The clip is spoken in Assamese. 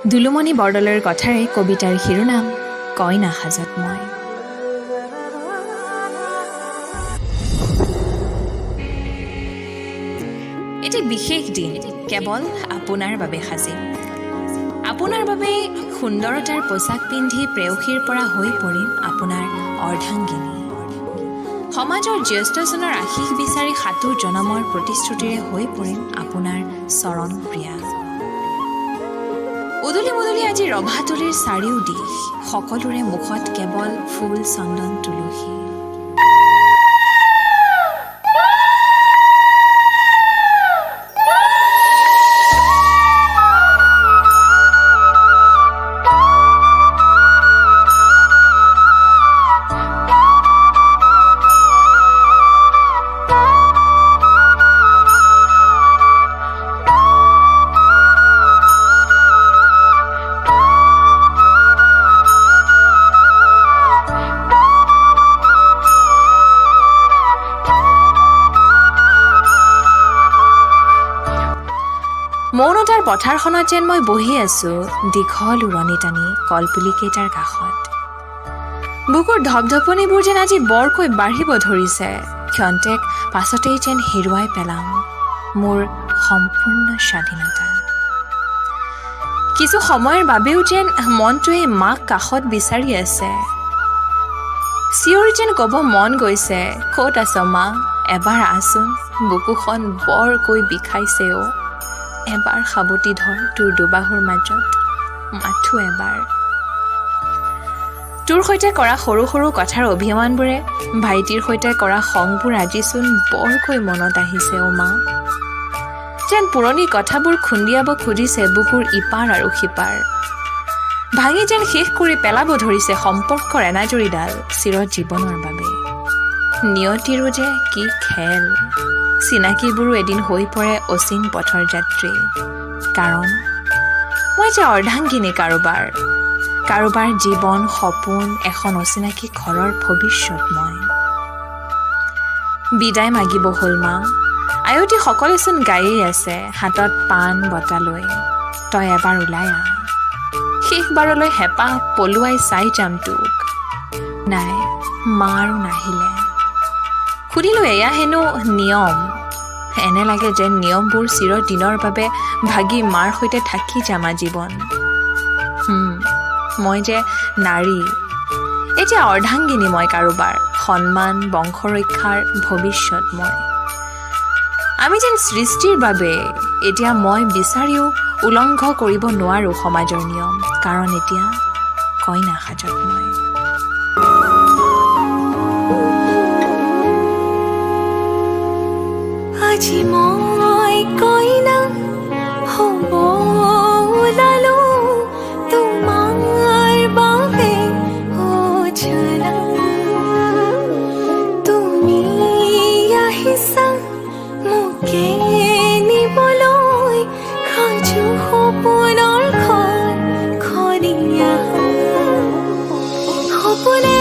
দুলুমণি বৰদলৈৰ কথাৰে কবিতাৰ শিৰোনাম কইনা সাজত মই। এটি বিশেষ দিন কেৱল আপোনাৰ বাবে সাজিম। আপোনাৰ বাবে সুন্দৰতাৰ পোছাক পিন্ধি প্ৰেয়সীৰ পৰা হৈ পৰিম আপোনাৰ অৰ্ধাংগিনী। সমাজৰ জ্যেষ্ঠজনৰ আশীষ বিচাৰি ৭ জনমৰ প্ৰতিশ্ৰুতিৰে হৈ পৰিম আপোনাৰ চৰণ প্ৰিয়া। উদুলি মুদুলি আজি ৰভাতলিৰ চাৰিও দিশ, সকলোৰে মুখত কেৱল ফুল চন্দন তুলসী। মৌনতাৰ পথাৰখনত যেন মই বহি আছো দীঘল উৰণি টানি কলপুলিকেইটাৰ কাষত। বুকুৰ ধপধপনিবোৰ যেন আজি বৰকৈ বাঢ়িব ধৰিছে, ক্ষন্তেক পাছতেই যেন হেৰুৱাই পেলাম মোৰ সম্পূৰ্ণ স্বাধীনতা। কিছু সময়ৰ বাবেও যেন মনটোৱে মাক কাষত বিচাৰি আছে। চিঞৰি যেন ক'ব মন গৈছে, ক'ত আছ মা, এবাৰ আছোন, বুকুখন বৰকৈ বিষাইছে অ', এবাৰ সাৱটি ধৰ তোৰ দুবাহুৰ মাজত, মাথো এবাৰ। তোৰ সৈতে কৰা সৰু সৰু কথাৰ অভিমানবোৰে, ভাইটিৰ সৈতে কৰা খংবোৰ আজিচোন বৰকৈ মনত আহিছে অ' মা। যেন পুৰণি কথাবোৰ খুন্দিয়াব খুজিছে বুকুৰ ইপাৰ আৰু সিপাৰ। ভাঙি যেন শেষ কৰি পেলাব ধৰিছে সম্পৰ্কৰ এনাজৰীডাল চিৰজীৱনৰ বাবে। নিয়তিৰো যে কি খেল, চিনাকিবোৰো এদিন হৈ পৰে অচিন পথৰ যাত্ৰী। কাৰণ মই যে অৰ্ধাংগিনী কাৰোবাৰ জীৱন সপোন, এখন অচিনাকি ঘৰৰ ভৱিষ্যত মই। বিদায় মাগিব হ'ল মা, আয়তী সকলোচোন গায়েই আছে হাতত পাণ বটা লৈ, তই এবাৰ ওলাই আহ, শেষবাৰলৈ হেঁপাহ পলুৱাই চাই যাম তোক। নাই, মা আৰু নাহিলে। সুধিলোঁ এয়া হেনো নিয়ম। এনে লাগে যেন নিয়মবোৰ চিৰদিনৰ বাবে ভাগি মাৰ সৈতে থাকি যাম আজীৱন। মই যে নাৰী, এতিয়া অৰ্ধাংগিনী মই কাৰোবাৰ, সন্মান বংশৰক্ষাৰ ভৱিষ্যত মই। আমি যেন সৃষ্টিৰ বাবে, এতিয়া মই বিচাৰিও উলংঘ কৰিব নোৱাৰোঁ সমাজৰ নিয়ম, কাৰণ এতিয়া কইনা সাজত মই। আজি মই কইনা হ'ব ওলালো তোমাৰ বাবে অজানা। তুমি আহিছা মোকে নিবলৈ, সাজু সপোনৰ ঘৰ খৰিয়া। সপোনে